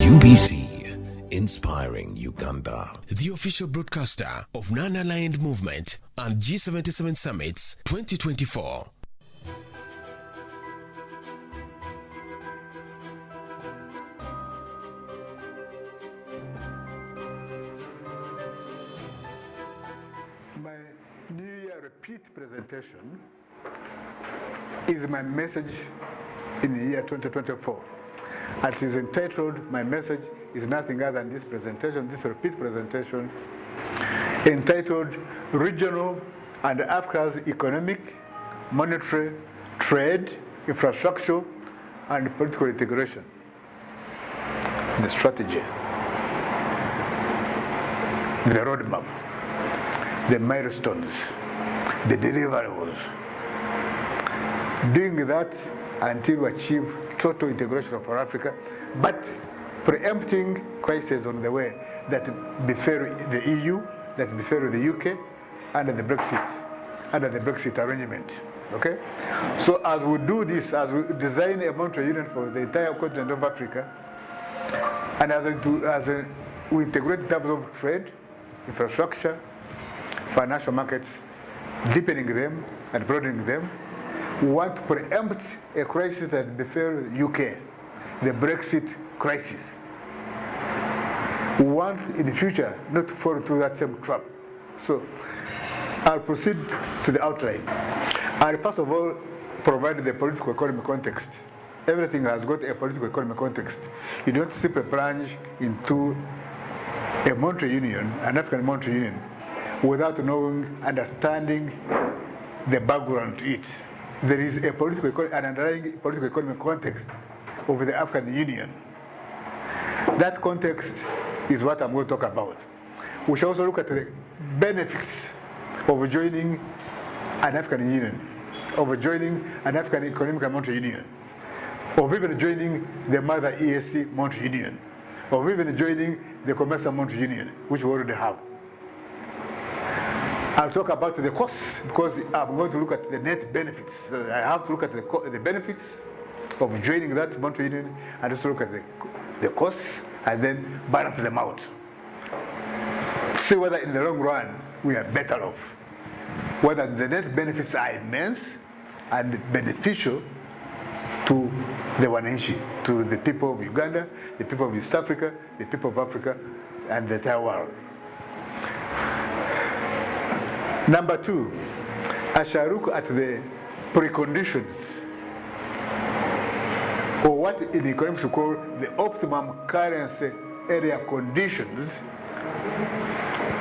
UBC, inspiring Uganda. The official broadcaster of Non-Aligned Movement and G77 Summits 2024. My New Year repeat presentation is my message in the year 2024. It is entitled, my message is nothing other than this presentation, this repeat presentation, entitled Regional and Africa's Economic, Monetary, Trade, Infrastructure, and Political Integration. The strategy, the roadmap, the milestones, the deliverables. Doing that until we achieve total integration of Africa, but preempting crises on the way that befell the EU, that befell the UK under the Brexit arrangement. Okay? So as we do this, as we design a monetary union for the entire continent of Africa, and as we integrate in terms of trade, infrastructure, financial markets, deepening them and broadening them, we want to preempt a crisis that befell the UK, the Brexit crisis. We want in the future not to fall into that same trap. So I'll proceed to the outline. I'll first of all provide the political economic context. Everything has got a political economic context. You don't simply plunge into a monetary union, an African monetary union, without knowing, understanding the background to it. There is a an underlying political economic context of the African Union. That context is what I'm going to talk about. We shall also look at the benefits of joining an African Union, of joining an African Economic and Monetary Union, of even joining the mother EAC Monetary Union, of even joining the Commercial Monetary Union, which we already have. I'll talk about the costs because I'm going to look at the net benefits. So I have to look at the benefits of joining that monetary union and also look at the costs and then balance them out. See whether in the long run we are better off. Whether the net benefits are immense and beneficial to the Wananchi, to the people of Uganda, the people of East Africa, the people of Africa, and the entire world. Number two, I shall look at the preconditions, or what in economics we call the optimum currency area conditions,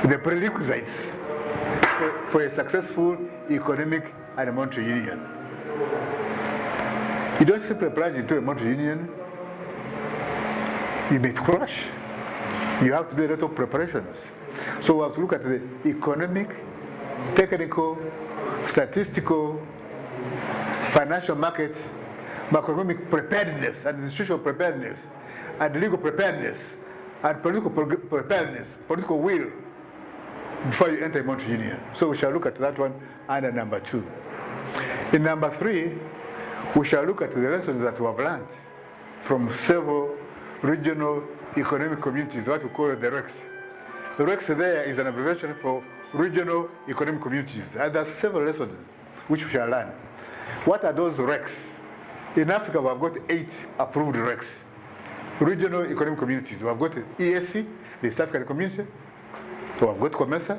the prerequisites for a successful economic and monetary union. You don't simply plunge into a monetary union, you may crash. You have to do a lot of preparations. So we have to look at the economic, technical, statistical, financial market, macroeconomic preparedness, and institutional preparedness, and legal preparedness, and political preparedness, political will, before you enter a monetary union. So we shall look at that one under number two. In number three, we shall look at the lessons that we have learned from several regional economic communities, what we call the RECs. The RECs there is an abbreviation for regional economic communities, and there are several lessons which we shall learn. What are those RECs? In Africa, we have got 8 approved RECs, regional economic communities. We have got EAC, the East African Community. We have got COMESA,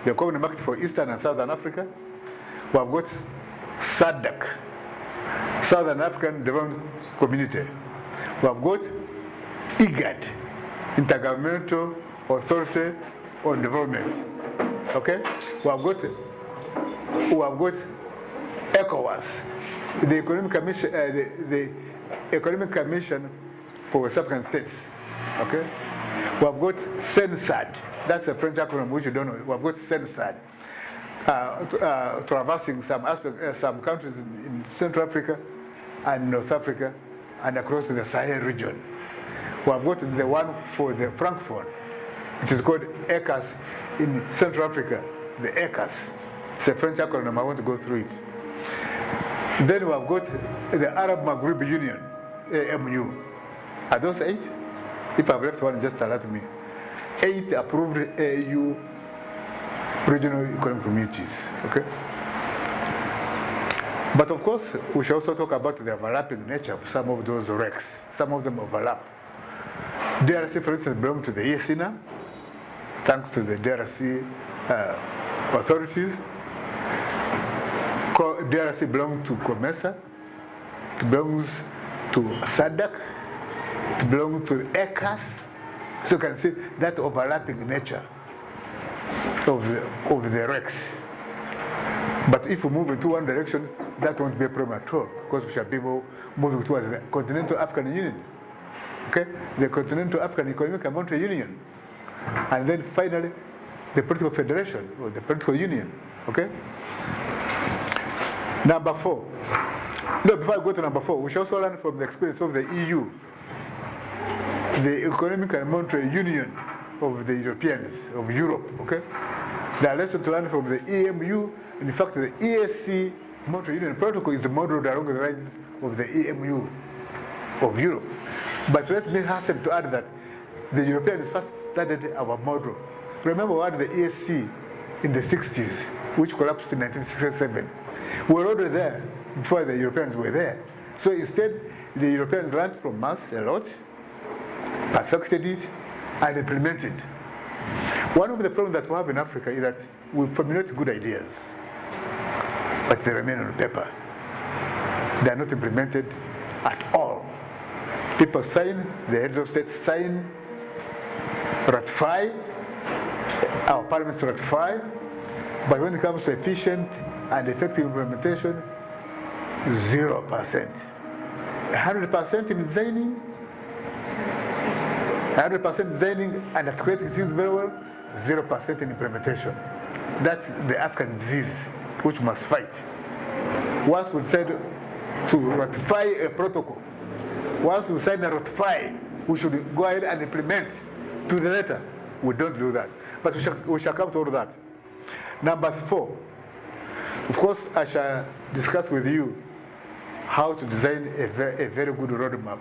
the Common Market for Eastern and Southern Africa. We have got SADC, Southern African Development Community. We have got IGAD, Intergovernmental Authority on Development. Okay? We have got ECOWAS, the Economic Commission, the Economic Commission for West African States. Okay? We have got CENSAD, that's a French acronym which you don't know. We have got CENSAD, traversing some aspects, some countries in Central Africa and North Africa and across the Sahel region. We have got the one for the Francophone, which is called ECAS in Central Africa, the ECAS. It's a French acronym, I want to go through it. Then we have got the Arab Maghreb Union, AMU. Are those 8? If I've left one, just alert me. 8 approved AU regional economic communities. Okay. But of course, we should also talk about the overlapping nature of some of those RECs. Some of them overlap. DRC, for instance, belongs to the EAC now, thanks to the DRC authorities. DRC belongs to COMESA, it belongs to SADC, it belongs to ECAS. So you can see that overlapping nature of the RECs. But if we move into one direction, that won't be a problem at all, because we shall be moving towards the Continental African Union. Okay? The Continental African Economic and Monetary Union. And then finally, the political federation, or the political union. Okay? Number 4. No, before I go to number 4, we should also learn from the experience of the EU, the Economic and Monetary Union of the Europeans, of Europe. Okay? There are lessons to learn from the EMU. In fact, the EAC Monetary Union Protocol is modeled along the lines of the EMU of Europe. But let me hasten to add that the Europeans first studied our model. Remember, we had the EAC in the 60s, which collapsed in 1967. We were already there before the Europeans were there. So instead, the Europeans learned from us a lot, perfected it, and implemented. One of the problems that we have in Africa is that we formulate good ideas, but they remain on paper. They are not implemented at all. People sign, the heads of state sign, ratify, our parliaments ratify, but when it comes to efficient and effective implementation, 0%. 100% in designing, 100% designing and articulating things very well, 0% in implementation. That's the African disease, which we must fight. Once we decide to ratify a protocol, once we sign and ratify, we should go ahead and implement to the letter. We don't do that. But we shall come to all that. Number 4. Of course, I shall discuss with you how to design a very good roadmap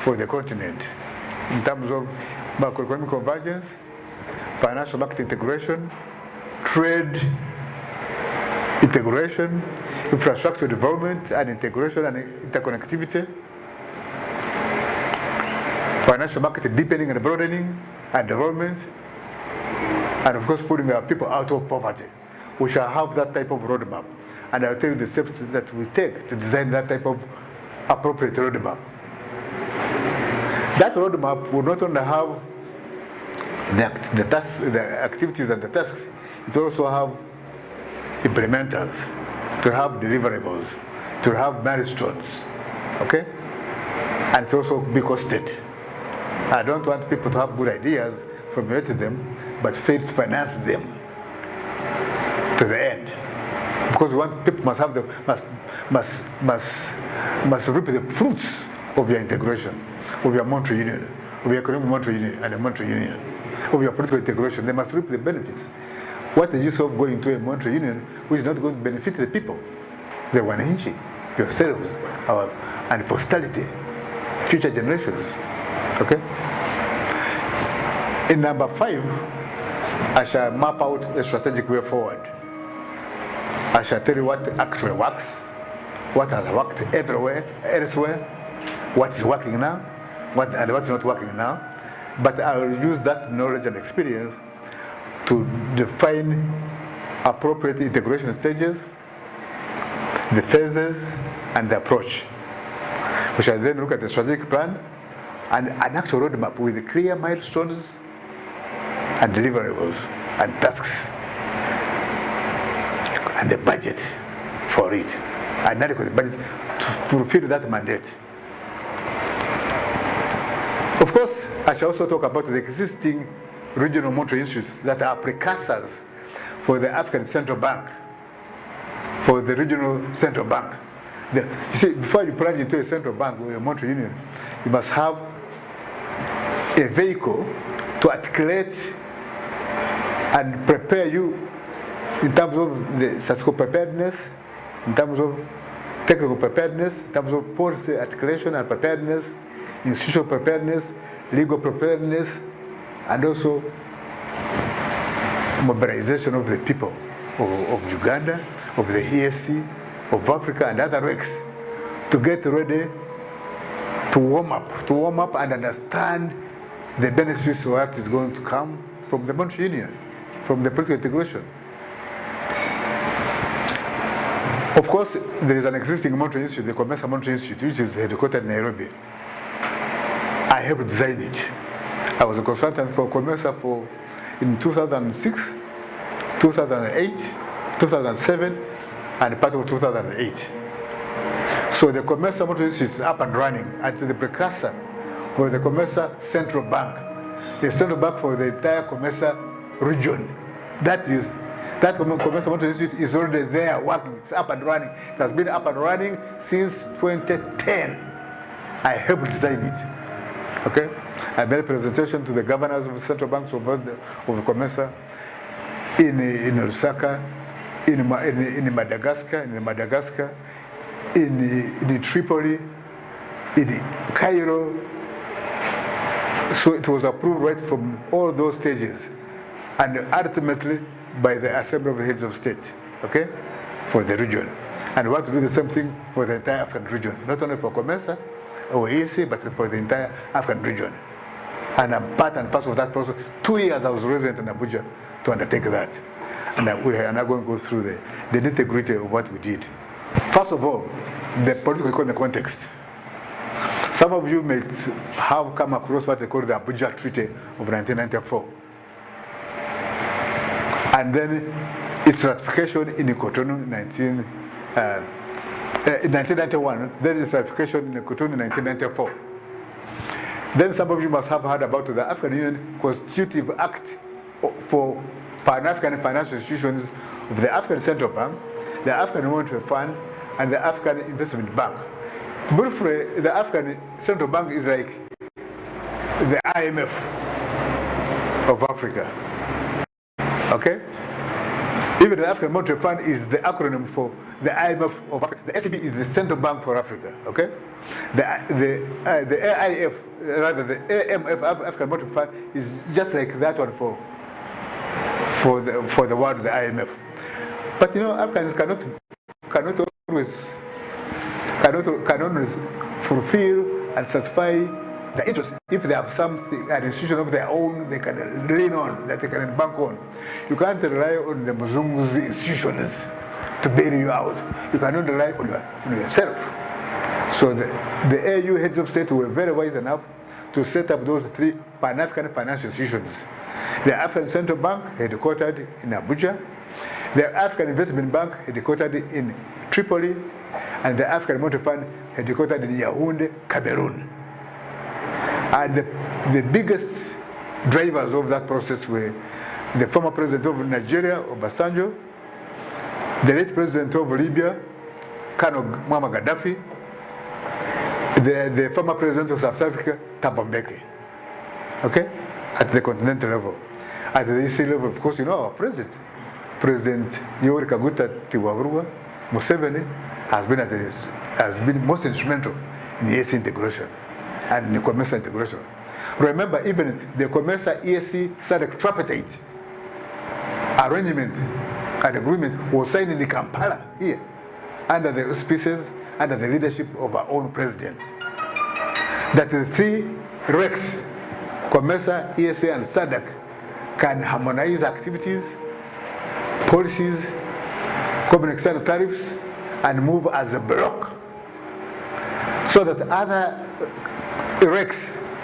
for the continent in terms of macroeconomic convergence, financial market integration, trade integration, infrastructure development and integration and interconnectivity, financial market deepening and broadening and development, and of course putting our people out of poverty. We shall have that type of roadmap, and I'll tell you the steps that we take to design that type of appropriate roadmap. That roadmap will not only have the activities and the tasks, it will also have implementers, to have deliverables, to have milestones, okay? And to also be costed. I don't want people to have good ideas, formulate them, but fail to finance them to the end. Because we want people must have the must reap the fruits of your integration, of your monetary union, of your economic monetary union and a monetary union, of your political integration. They must reap the benefits. What the use of going to a monetary union which is not going to benefit the people, the wananchi, yourselves, and posterity, future generations. Okay? In number 5, I shall map out a strategic way forward. I shall tell you what actually works, what has worked everywhere, elsewhere, what is working now, and what's not working now. But I will use that knowledge and experience to define appropriate integration stages, the phases, and the approach. We shall then look at the strategic plan and an actual roadmap with clear milestones and deliverables and tasks and the budget for it, an adequate budget to fulfill that mandate. Of course, I shall also talk about the existing regional monetary institutes that are precursors for the African Central Bank, for the regional central bank. You see, before you plunge into a central bank or a monetary union, you must have a vehicle to articulate and prepare you in terms of the statistical preparedness, in terms of technical preparedness, in terms of policy articulation and preparedness, institutional preparedness, legal preparedness, and also mobilization of the people of Uganda, of the ESC, of Africa, and other RECs to get ready to warm up and understand the benefits of what is going to come from the monetary union, from the political integration. Of course, there is an existing monetary institute, the Commercial Monetary Institute, which is headquartered in Nairobi. I helped design it. I was a consultant for Commercial in 2006, 2008, 2007, and part of 2008. So the Commercial Monetary Institute is up and running as the precursor for the Commercial Central Bank, the central bank for the entire Commercial region. That Commercial Monetary Institute is already there working. It's up and running. It has been up and running since 2010. I helped design it. Okay? I made a presentation to the governors of the central banks of the Commercial in Lusaka, in Madagascar, in Tripoli, in Cairo. So it was approved right from all those stages, and ultimately by the Assembly of the Heads of State, okay, for the region. And we want to do the same thing for the entire African region, not only for COMESA or EAC, but for the entire African region. And I'm part and parcel of that process. 2 years I was resident in Abuja to undertake that. And we are now going to go through the nitty-gritty of what we did. First of all, the political economic context. Some of you may have come across what they call the Abuja Treaty of 1994. And then its ratification in Cotonou in 1991, then its ratification in Cotonou in 1994. Then some of you must have heard about the African Union Constitutive Act for Pan-African financial institutions of the African Central Bank, the African Monetary Fund, and the African Investment Bank. Briefly, the African Central Bank is like the IMF of Africa. Okay? Even the African Monetary Fund is the acronym for the IMF of Africa. The SCB is the Central Bank for Africa. Okay? The AIF, rather the AMF, African Monetary Fund, is just like that one for the world, the IMF. But you know, Africans cannot always fulfill and satisfy the interest if they have something, an institution of their own they can lean on, that they can bank on. You can't rely on the Musinguzi institutions to bail you out. You cannot rely on yourself. So the AU heads of state were very wise enough to set up those 3 Pan-African financial institutions. The African Central Bank, headquartered in Abuja, the African Investment Bank, headquartered in Tripoli, and the African Monetary Fund, headquartered in Yaoundé, Cameroon. And the biggest drivers of that process were the former president of Nigeria, Obasanjo, the late president of Libya, Colonel Muammar Gaddafi, the former president of South Africa, Thabo Mbeki. Okay? At the continental level. At the EC level, of course, you know our president. President Yoweri Kaguta Tiwaburwa Museveni has been most instrumental in the EAC integration and the commercial integration. Remember, even the commercial EAC SADC tripartite arrangement and agreement was signed in Kampala here, under the auspices, under the leadership of our own president. That the 3 RECs, COMESA, ESA, and SADC, can harmonize activities, policies, common external tariffs, and move as a bloc, so that other RECs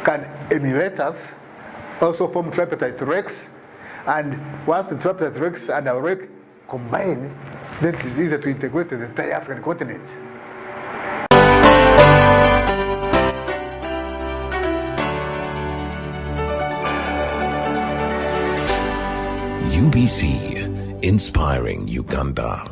can emulate us, also form tripartite RECs, and once the tripartite RECs and our REC combine, then it is easier to integrate the entire African continent. UBC, inspiring Uganda.